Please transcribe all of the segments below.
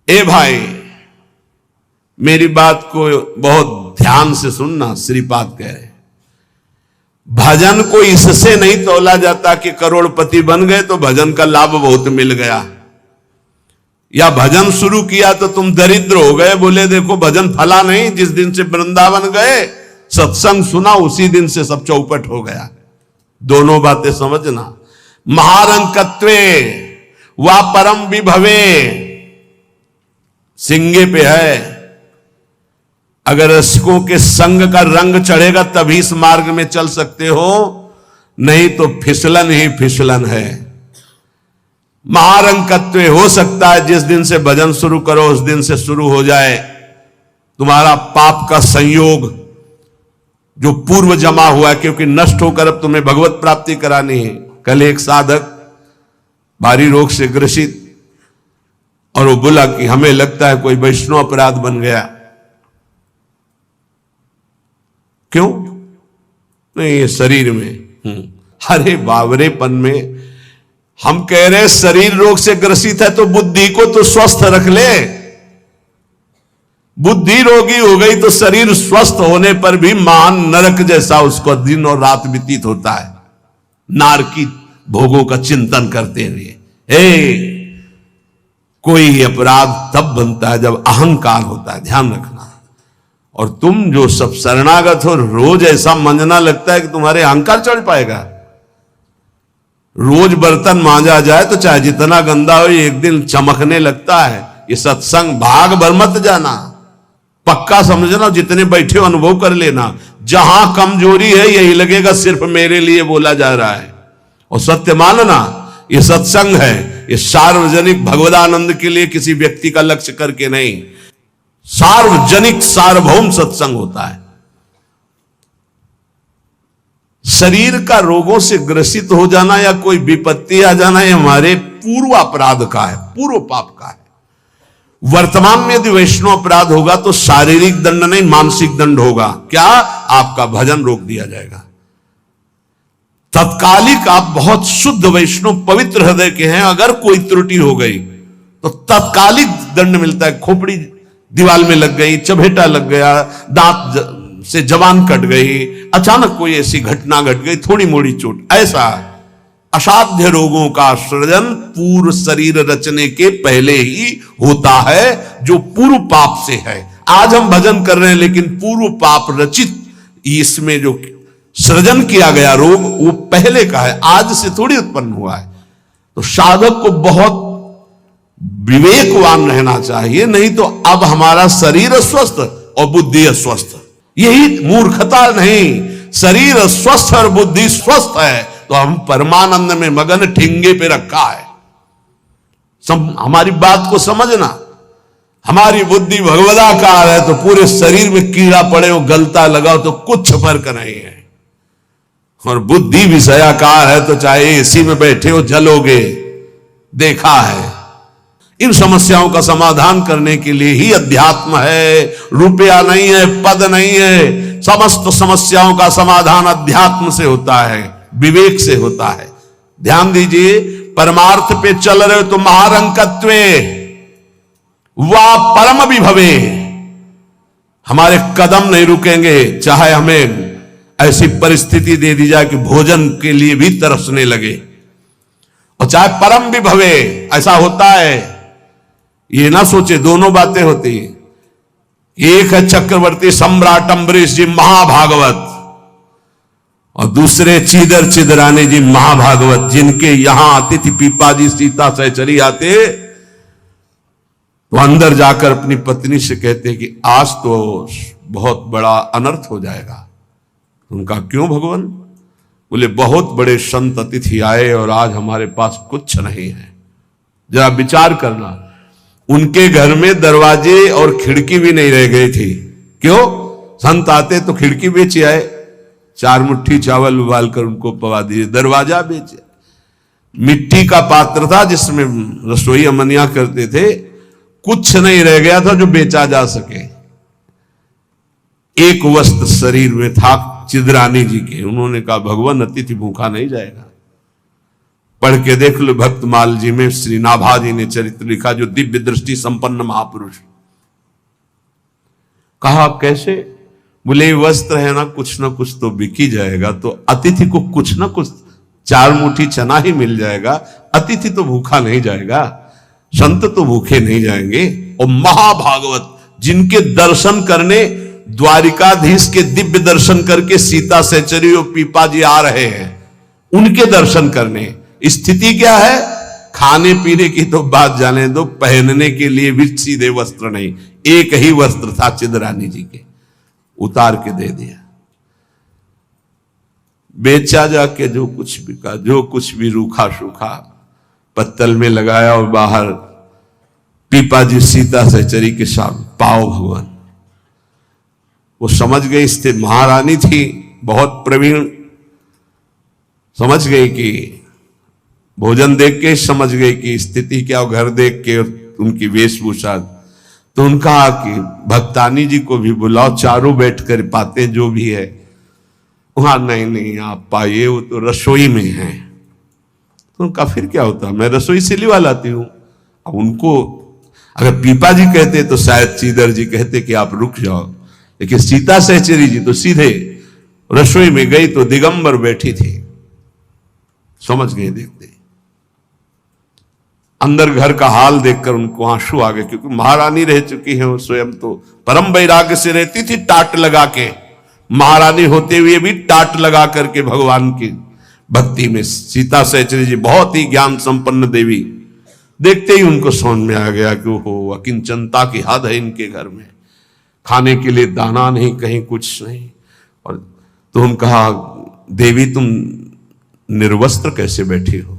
ए भाई, मेरी बात को बहुत ध्यान से सुनना। श्रीपाद कह रहे, भजन को इससे नहीं तोला जाता कि करोड़पति बन गए तो भजन का लाभ बहुत मिल गया, या भजन शुरू किया तो तुम दरिद्र हो गए। बोले देखो भजन फला नहीं, जिस दिन से वृंदावन गए सत्संग सुना उसी दिन से सब चौपट हो गया। दोनों बातें समझना। महारंकत्वे वा परम विभवे सिंगे पे है। अगर रसिकों के संग का रंग चढ़ेगा तभी इस मार्ग में चल सकते हो, नहीं तो फिसलन ही फिसलन है। महारंकत्व हो सकता है जिस दिन से भजन शुरू करो उस दिन से शुरू हो जाए तुम्हारा पाप का संयोग जो पूर्व जमा हुआ है, क्योंकि नष्ट होकर अब तुम्हें भगवत प्राप्ति करानी है। कल एक साधक भारी रोग से ग्रसित, और वो बोला कि हमें लगता है कोई वैष्णव अपराध बन गया। क्यों? नहीं, ये शरीर में। अरे बावरेपन में हम कह रहे शरीर रोग से ग्रसित है तो बुद्धि को तो स्वस्थ रख ले। बुद्धि रोगी हो गई तो शरीर स्वस्थ होने पर भी महान नरक जैसा उसको दिन और रात व्यतीत होता है, नारकी भोगों का चिंतन करते हुए। कोई अपराध तब बनता है जब अहंकार होता है, ध्यान रखना। और तुम जो सब शरणागत हो, रोज ऐसा मंजना लगता है कि तुम्हारे अहंकार चढ़ पाएगा। रोज बर्तन मांजा जाए तो चाहे जितना गंदा हो एक दिन चमकने लगता है। ये सत्संग भाग भर मत जाना, पक्का समझना। जितने बैठे हो अनुभव कर लेना, जहां कमजोरी है यही लगेगा सिर्फ मेरे लिए बोला जा रहा है। और सत्य मानना, ये सत्संग है, ये सार्वजनिक भगवदानंद के लिए किसी व्यक्ति का लक्ष्य करके नहीं, सार्वजनिक सार्वभौम सत्संग होता है। शरीर का रोगों से ग्रसित हो जाना या कोई विपत्ति आ जाना ये हमारे पूर्व अपराध का है, पूर्व पाप का है। वर्तमान में यदि वैष्णव अपराध होगा तो शारीरिक दंड नहीं मानसिक दंड होगा। क्या? आपका भजन रोक दिया जाएगा। तत्कालिक आप बहुत शुद्ध वैष्णव पवित्र हृदय के हैं, अगर कोई त्रुटि हो गई तो तत्कालिक दंड मिलता है। खोपड़ी दीवार में लग गई, चबेटा लग गया, दांत से जबान कट गई, अचानक कोई ऐसी घटना घट गई, थोड़ी मोड़ी चोट, ऐसा असाध्य रोगों का सृजन पूर्व शरीर रचने के पहले ही होता है, जो पूर्व पाप से है। आज हम भजन कर रहे हैं लेकिन पूर्व पाप रचित इसमें जो सृजन किया गया रोग वो पहले का है, आज से थोड़ी उत्पन्न हुआ है। तो साधक को बहुत विवेकवान रहना चाहिए, नहीं तो अब हमारा शरीर अस्वस्थ और बुद्धि अस्वस्थ। यही मूर्खता नहीं, शरीर स्वस्थ और बुद्धि स्वस्थ है तो हम परमानंद में मगन ठिंगे पे रखा है। हमारी बात को समझना। हमारी बुद्धि भगवदाकार है तो पूरे शरीर में कीड़ा पड़े हो, गलता लगाओ तो कुछ फर्क नहीं है। और बुद्धि विषयाकार है तो चाहे एसी में बैठे हो जलोगे, देखा है। इन समस्याओं का समाधान करने के लिए ही अध्यात्म है, रुपया नहीं है, पद नहीं है। समस्त समस्याओं का समाधान अध्यात्म से होता है, विवेक से होता है। ध्यान दीजिए, परमार्थ पे चल रहे हो तो महारंकत्वे वा परम विभवे, हमारे कदम नहीं रुकेंगे चाहे हमें ऐसी परिस्थिति दे दी जाए कि भोजन के लिए भी तरसने लगे, और चाहे परम विभवे। ऐसा होता है, ये ना सोचे दोनों बातें होती हैं। एक है चक्रवर्ती सम्राट अम्बरीश जी महाभागवत, और दूसरे चीदर चिदरानी जी महाभागवत, जिनके यहां अतिथि पीपाजी सीता सहचरी आते तो अंदर जाकर अपनी पत्नी से कहते कि आज तो बहुत बड़ा अनर्थ हो जाएगा। उनका क्यों भगवान? बोले बहुत बड़े संत अतिथि आए और आज हमारे पास कुछ नहीं है। जरा विचार करना, उनके घर में दरवाजे और खिड़की भी नहीं रह गई थी। क्यों? संत आते तो खिड़की बेचे आए, 4 मुट्ठी चावल उबाल कर उनको पवा दिए, दरवाजा बेचे। मिट्टी का पात्र था जिसमें रसोई अमनिया करते थे, कुछ नहीं रह गया था जो बेचा जा सके। एक वस्त्र शरीर में था चिदरानी जी के। उन्होंने कहा भगवान अतिथि भूखा नहीं जाएगा। पढ़ के देख लो भक्तमाल जी में श्री नाभाजी ने चरित्र लिखा, जो दिव्य दृष्टि संपन्न महापुरुष। कहा कैसे? बोले वस्त्र है ना कुछ तो बिक ही जाएगा, तो अतिथि को कुछ ना कुछ 4 मुट्ठी चना ही मिल जाएगा, अतिथि तो भूखा नहीं जाएगा, संत तो भूखे नहीं जाएंगे। और महाभागवत जिनके दर्शन करने द्वारिकाधीश के दिव्य दर्शन करके सीता सहचरी और पीपा जी आ रहे हैं, उनके दर्शन करने। स्थिति क्या है? खाने पीने की तो बात जाने दो, पहनने के लिए भी सीधे वस्त्र नहीं, एक ही वस्त्र था चिदरानी जी के, उतार के दे दिया। बेचा जाके जो कुछ बिका, जो कुछ भी रूखा सूखा पत्तल में लगाया और बाहर पीपा जी सीता सहचरी के सामने पाओ भगवान। वो समझ गई, स्थिति महारानी थी बहुत प्रवीण, समझ गई कि भोजन देख के समझ गई कि स्थिति क्या, घर देख के उनकी वेशभूषा। तो उनका कि भक्तानी जी को भी बुलाओ, चारों बैठ कर पाते जो भी है। वहां नहीं आप पाइए, वो तो रसोई में है। तो उनका फिर क्या होता, मैं रसोई से लिवा लाती हूं। अब उनको अगर पीपा जी कहते तो शायद चीदर जी कहते कि आप रुक जाओ, लेकिन सीता सहचरी जी तो सीधे रसोई में गई तो दिगंबर बैठी थी। समझ गए देखते अंदर घर का हाल देखकर उनको आंसू आ गए, क्योंकि महारानी रह चुकी है, वो स्वयं तो परम वैराग्य से रहती थी, टाट लगा के। महारानी होते हुए भी टाट लगा करके भगवान की भक्ति में। सीता सहचरी जी बहुत ही ज्ञान संपन्न देवी, देखते ही उनको समझ में आ गया कि वो अकिंचनता की हद है इनके घर में, खाने के लिए दाना नहीं, कहीं कुछ नहीं। और तो हम कहा देवी तुम निर्वस्त्र कैसे बैठी हो?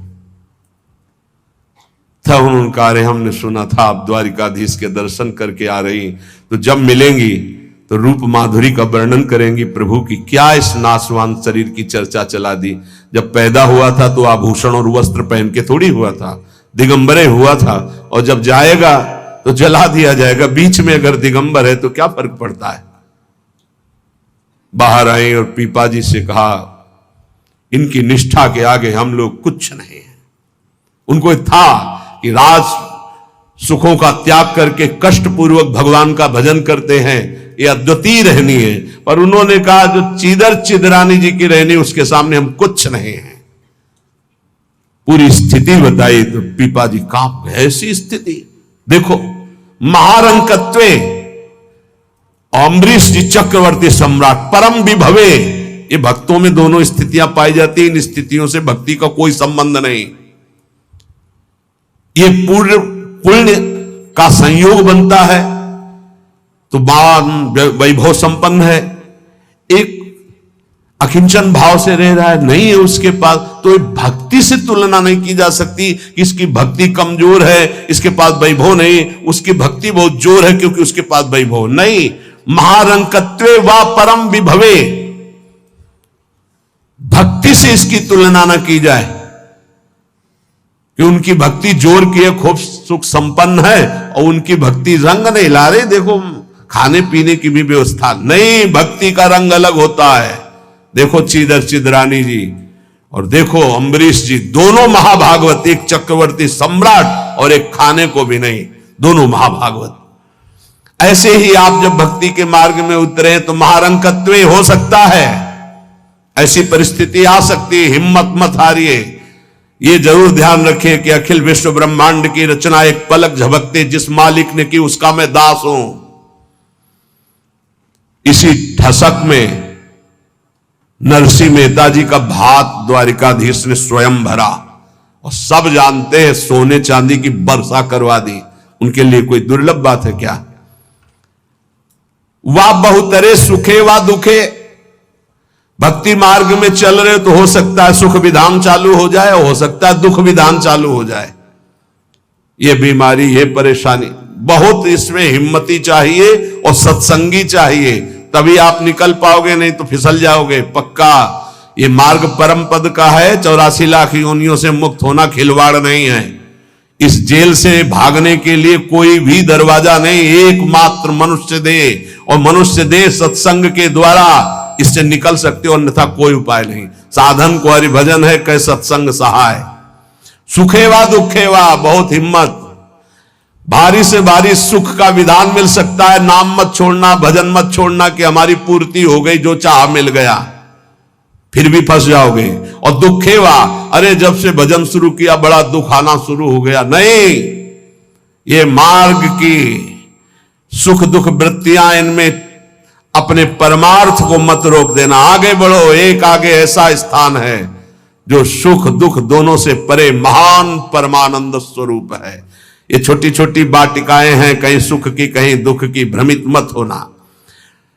तब उन्होंने कहा अरे हमने सुना था आप द्वारिकाधीश के दर्शन करके आ रही, तो जब मिलेंगी तो रूप माधुरी का वर्णन करेंगी प्रभु की। क्या इस नाशवान शरीर की चर्चा चला दी? जब पैदा हुआ था तो आभूषण और वस्त्र पहन के थोड़ी हुआ था, दिगंबरे हुआ था, और जब जाएगा तो जला दिया जाएगा। बीच में अगर दिगंबर है तो क्या फर्क पड़ता है? बाहर आए और पीपा जी से कहा इनकी निष्ठा के आगे हम लोग कुछ नहीं है। उनको था कि राज सुखों का त्याग करके कष्ट पूर्वक भगवान का भजन करते हैं, ये अद्वितीय रहनी है। पर उन्होंने कहा जो चीदर चिदरानी जी की रहनी, उसके सामने हम कुछ नहीं है। पूरी स्थिति बताई तो पीपा जी कांप गए। ऐसी स्थिति देखो, महारंकत्वे अम्बरीश जी चक्रवर्ती सम्राट परम विभवे, ये भक्तों में दोनों स्थितियां पाई जाती। इन स्थितियों से भक्ति का कोई संबंध नहीं, ये पूर्ण पुण्य का संयोग बनता है तो वैभव संपन्न है। एक अकिंचन भाव से रह रहा है, नहीं है उसके पास, तो भक्ति से तुलना नहीं की जा सकती कि इसकी भक्ति कमजोर है, इसके पास वैभव नहीं, उसकी भक्ति बहुत जोर है क्योंकि उसके पास वैभव नहीं। महारंकत्वे वा परम विभवे, भक्ति से इसकी तुलना ना की जाए कि उनकी भक्ति जोर की है, खूब सुख संपन्न है, और उनकी भक्ति रंग नहीं ला रही। देखो खाने पीने की भी व्यवस्था नहीं, भक्ति का रंग अलग होता है। देखो चीदर चिदरानी जी और देखो अम्बरीश जी, दोनों महाभागवत, एक चक्रवर्ती सम्राट और एक खाने को भी नहीं, दोनों महाभागवत। ऐसे ही आप जब भक्ति के मार्ग में उतरे तो महारंकत्व हो सकता है, ऐसी परिस्थिति आ सकती है, हिम्मत मत हारिए। ये जरूर ध्यान रखें कि अखिल विश्व ब्रह्मांड की रचना एक पलक झपकते जिस मालिक ने की उसका मैं दास हूं। इसी ठसक में नरसिंह मेहता जी का भात द्वारिकाधीश ने स्वयं भरा और सब जानते हैं सोने चांदी की वर्षा करवा दी। उनके लिए कोई दुर्लभ बात है क्या? वाह बहुतरे सुखे वा दुखे, भक्ति मार्ग में चल रहे तो हो सकता है सुख विधान चालू हो जाए, हो सकता है दुख विधान चालू हो जाए। ये बीमारी, ये परेशानी, बहुत इसमें हिम्मती चाहिए और सत्संगी चाहिए, तभी आप निकल पाओगे, नहीं तो फिसल जाओगे पक्का। ये मार्ग परम पद का है, 84 लाख योनियों से मुक्त होना खिलवाड़ नहीं है। इस जेल से भागने के लिए कोई भी दरवाजा नहीं, एकमात्र मनुष्य दे, और मनुष्य दे सत्संग के द्वारा इससे निकल सकते हो, अन्यथा कोई उपाय नहीं। साधन को हरिभजन है, कै सत्संग सहाय। सुखेवा दुखेवा, बहुत हिम्मत। भारी से भारी सुख का विधान मिल सकता है, नाम मत छोड़ना, भजन मत छोड़ना कि हमारी पूर्ति हो गई, जो चाह मिल गया, फिर भी फंस जाओगे। और दुखेवा, अरे जब से भजन शुरू किया बड़ा दुख आना शुरू हो गया। नहीं, ये मार्ग की सुख दुख वृत्तियां, इनमें अपने परमार्थ को मत रोक देना, आगे बढ़ो। एक आगे ऐसा स्थान है जो सुख दुख दोनों से परे महान परमानंद स्वरूप है। ये छोटी छोटी वाटिकाएं हैं, कहीं सुख की कहीं दुख की, भ्रमित मत होना।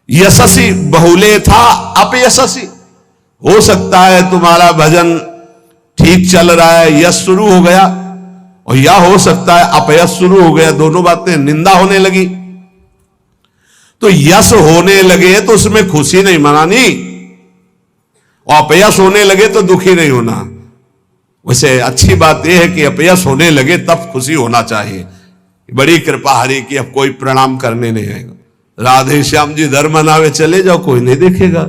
यशस्वी बहुले था अपयशस्वी, हो सकता है तुम्हारा भजन ठीक चल रहा है, यश शुरू हो गया, और या हो सकता है अपयश शुरू हो गया, दोनों बातें, निंदा होने लगी। तो यश होने लगे तो उसमें खुशी नहीं मनानी, और अपयश होने लगे तो दुखी नहीं होना। वैसे अच्छी बात यह है कि अपयश होने लगे तब खुशी होना चाहिए। बड़ी कृपा हरि की, अब कोई प्रणाम करने नहीं आएगा। राधे श्याम जी धर्म मनावे चले जाओ, कोई नहीं देखेगा।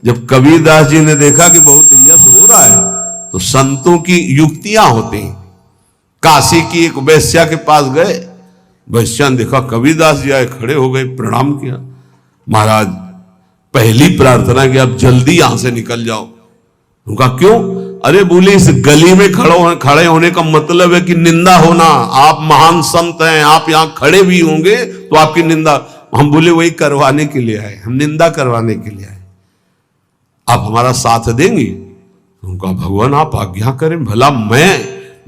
जब कबीरदास जी ने देखा कि बहुत यश हो रहा है, तो संतों की युक्तियां होती। काशी की एक वैश्या के पास गए, वैश्या ने देखा कबीरदास जी आए, खड़े हो गए, प्रणाम किया। महाराज पहली प्रार्थना कि आप जल्दी यहां से निकल जाओ। उनका क्यों? अरे बोले, इस गली में खड़े होने का मतलब है कि निंदा होना। आप महान संत हैं, आप यहां खड़े भी होंगे तो आपकी निंदा। हम बोले वही करवाने के लिए आए, हम निंदा करवाने के लिए आए, आप हमारा साथ देंगे? उनका भगवान आप आज्ञा करें, भला मैं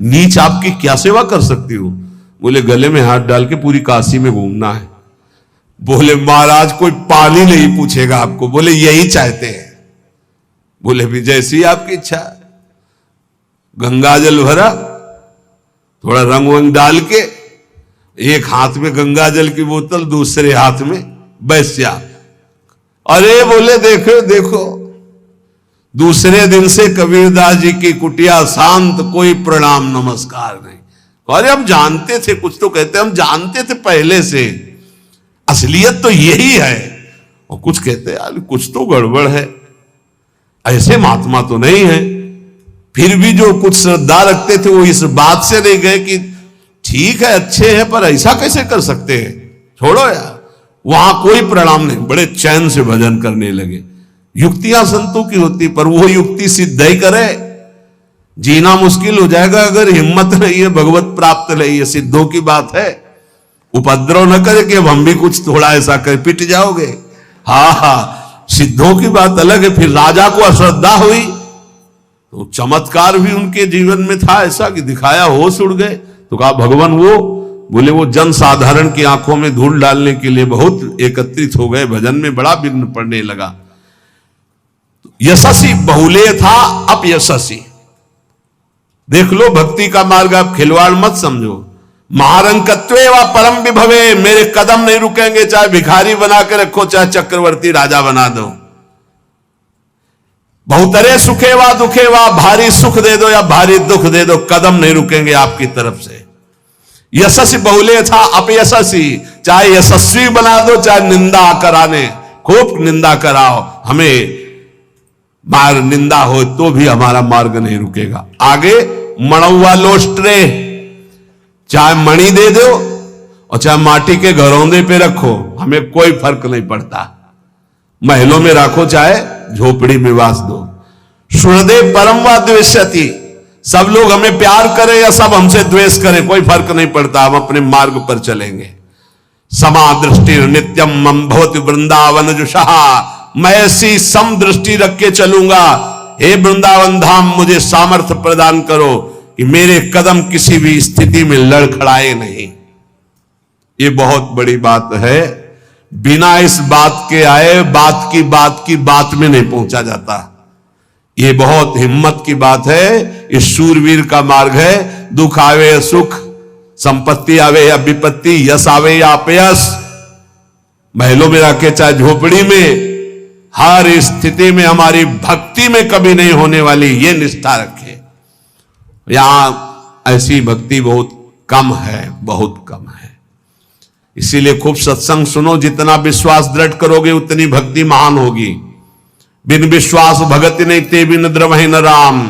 नीच आपकी क्या सेवा कर सकती हूं? बोले गले में हाथ डाल के पूरी काशी में घूमना है। बोले महाराज कोई पानी नहीं पूछेगा आपको। बोले यही चाहते हैं। बोले भी जैसी आपकी इच्छा। गंगा जल भरा, थोड़ा रंग वंग डाल के, एक हाथ में गंगा जल की बोतल, दूसरे हाथ में वैश्या। अरे बोले देखो देखो, दूसरे दिन से कबीरदास जी की कुटिया शांत, कोई प्रणाम नमस्कार नहीं। अरे हम जानते थे, कुछ तो कहते हम जानते थे पहले से, असलियत तो यही है। और कुछ कहते यार कुछ तो गड़बड़ है, ऐसे महात्मा तो नहीं है। फिर भी जो कुछ श्रद्धा रखते थे वो इस बात से नहीं गए कि ठीक है अच्छे हैं पर ऐसा कैसे कर सकते हैं, छोड़ो यार। वहां कोई प्रणाम नहीं, बड़े चैन से भजन करने लगे। युक्तियां संतों की होती, पर वो युक्ति सिद्ध ही करे, जीना मुश्किल हो जाएगा अगर हिम्मत नहीं है, भगवत प्राप्त नहीं है। सिद्धों की बात है, उपद्रव न करे कि अब हम भी कुछ थोड़ा ऐसा कर पिट जाओगे। हाँ, सिद्धों की बात अलग है। फिर राजा को अश्रद्धा हुई तो चमत्कार भी उनके जीवन में था ऐसा कि दिखाया, होश उड़ गए। तो कहा भगवान वो, बोले वो जन साधारण की आंखों में धूल डालने के लिए बहुत एकत्रित हो गए, भजन में बड़ा विघ्न पड़ने लगा। यशस्वी बहुले था अपयशस्वी। देख लो भक्ति का मार्ग, आप खिलवाड़ मत समझो। महारंकत्वे व परम विभवे, मेरे कदम नहीं रुकेंगे, चाहे भिखारी बना के रखो, चाहे चक्रवर्ती राजा बना दो। बहुतरे सुखे व दुखे व, भारी सुख दे दो या भारी दुख दे दो, कदम नहीं रुकेंगे आपकी तरफ से। यशस्वी बहुले था अपयशस्वी, चाहे यशस्वी बना दो चाहे निंदा कराने, खूब निंदा कराओ, हमें मार निंदा हो तो भी हमारा मार्ग नहीं रुकेगा। आगे मणौवा लोस्ट्रे, चाहे मणि दे दो और चाहे माटी के घरौंदे पे रखो, हमें कोई फर्क नहीं पड़ता। महलों में रखो चाहे झोपड़ी में वास दो। सुहृदे परम व द्वेष्यति, सब लोग हमें प्यार करें या सब हमसे द्वेष करें, कोई फर्क नहीं पड़ता, हम अपने मार्ग पर चलेंगे। समा दृष्टि नित्यम मम भवति वृंदावन जुषहा, मैं ऐसी सम दृष्टि रख के चलूंगा। हे वृंदावन धाम, मुझे सामर्थ्य प्रदान करो कि मेरे कदम किसी भी स्थिति में लड़खड़ाए नहीं। ये बहुत बड़ी बात है। बिना इस बात के आए बात की बात में नहीं पहुंचा जाता। ये बहुत हिम्मत की बात है। इस शूरवीर का मार्ग है। दुख आवे या सुख, संपत्ति आवे या विपत्ति, यश आवे या अपयश, महलों में रखे चाहे झोपड़ी में, हर स्थिति में हमारी भक्ति में कभी नहीं होने वाली ये निष्ठा रखे। यहां ऐसी भक्ति बहुत कम है, बहुत कम है। इसीलिए खूब सत्संग सुनो, जितना विश्वास दृढ़ करोगे उतनी भक्ति महान होगी। बिन विश्वास भगति नहीं ते बिन द्रवहि न राम,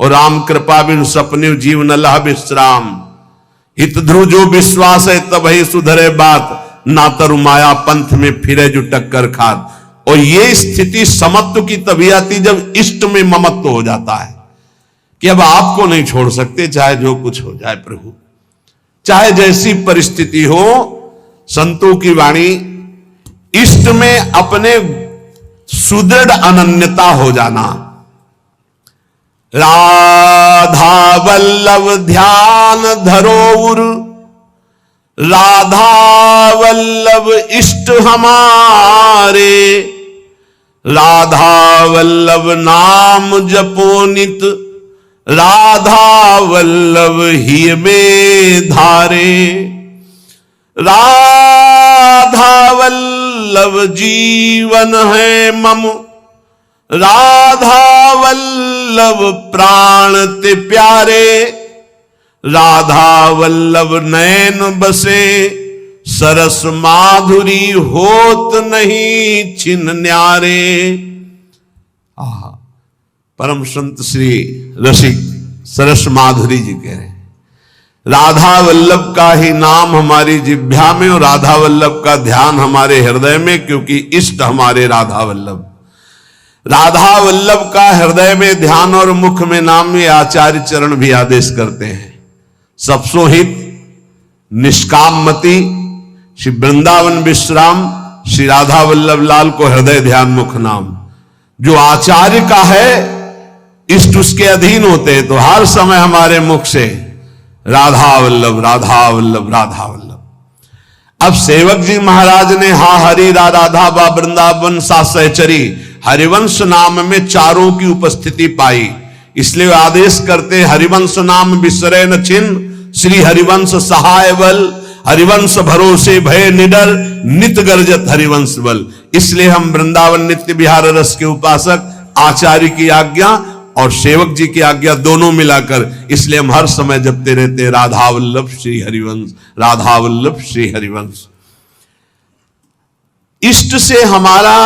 और राम कृपा बिन सपने जीव न लह विश्राम। हित ध्रुव जो विश्वास है तब ही सुधरे बात, ना तरु माया पंथ में फिरे जो टक्कर खात। और ये स्थिति समत्व की तभी आती जब इष्ट में ममत्व हो जाता है कि अब आपको नहीं छोड़ सकते, चाहे जो कुछ हो जाए प्रभु, चाहे जैसी परिस्थिति हो। संतों की वाणी, इष्ट में अपने सुदृढ़ अनन्यता हो जाना। राधा वल्लभ ध्यान धरोउर, राधा वल्लभ इष्ट हमारे, राधा वल्लभ नाम जपो नित, राधा वल्लभ ही में धारे। राधा वल्लभ जीवन है मम, राधा वल्लभ प्राण ते प्यारे, राधा वल्लभ नैन बसे, सरस माधुरी होत नहीं छिन न्यारे। परम संत श्री रसिक सरस माधुरी जी कह रहे हैं, राधा वल्लभ का ही नाम हमारी जिह्वा में और राधा वल्लभ का ध्यान हमारे हृदय में, क्योंकि इष्ट हमारे राधा वल्लभ। राधा वल्लभ का हृदय में ध्यान और मुख में नाम, ये आचार्य चरण भी आदेश करते हैं। सबसो हित निष्काममति श्री वृंदावन विश्राम, श्री राधा वल्लभ लाल को हृदय ध्यान मुख नाम। जो आचार्य का है इष्ट उसके अधीन होते हैं, तो हर समय हमारे मुख से राधा वल्लभ राधा वल्लभ राधा वल्लभ। अब सेवक जी महाराज ने हा हरि राधा बा वृंदावन सा सहचरी, हरिवंश नाम में चारों की उपस्थिति पाई, इसलिए आदेश करते हरिवंश नाम बिसरे न छिन्न, श्री हरिवंश सहाय बल, हरिवंश भरोसे भय निडर, नित गर्जत हरिवंश बल। इसलिए हम वृंदावन नित्य विहार रस के उपासक, आचार्य की आज्ञा और सेवक जी की आज्ञा दोनों मिलाकर, इसलिए हम हर समय जपते रहते हैं राधा वल्लभ श्री हरिवंश, राधा वल्लभ श्री हरिवंश। इष्ट से हमारा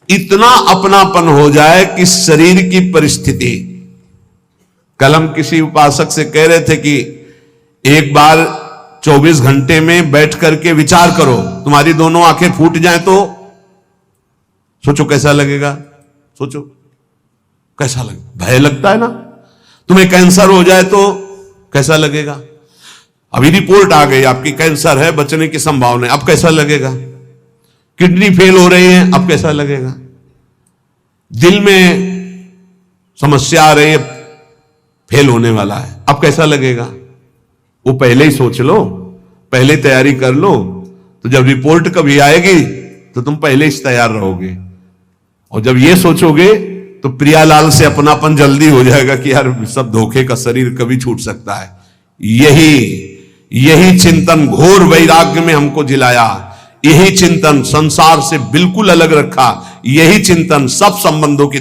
इतना अपनापन हो जाए कि शरीर की परिस्थिति, कल हम किसी उपासक से कह रहे थे कि एक बार 24 घंटे में बैठ करके विचार करो, तुम्हारी दोनों आंखें फूट जाएं तो सोचो कैसा लगेगा। सोचो कैसा लगेगा, भय लगता है ना। तुम्हें कैंसर हो जाए तो कैसा लगेगा। अभी रिपोर्ट आ गई आपकी कैंसर है, बचने की संभावना है, अब कैसा लगेगा। किडनी फेल हो रही है, अब कैसा लगेगा। दिल में समस्या आ रही है, फेल होने वाला है, अब कैसा लगेगा। वो पहले ही सोच लो, पहले तैयारी कर लो, तो जब रिपोर्ट कभी आएगी तो तुम पहले ही तैयार रहोगे। और जब ये सोचोगे तो प्रियालाल से अपनापन जल्दी हो जाएगा कि यार सब धोखे का शरीर कभी छूट सकता है। यही चिंतन घोर वैराग्य में हमको जिलाया, यही चिंतन संसार से बिल्कुल अलग रखा, यही चिंतन सब संबंधों की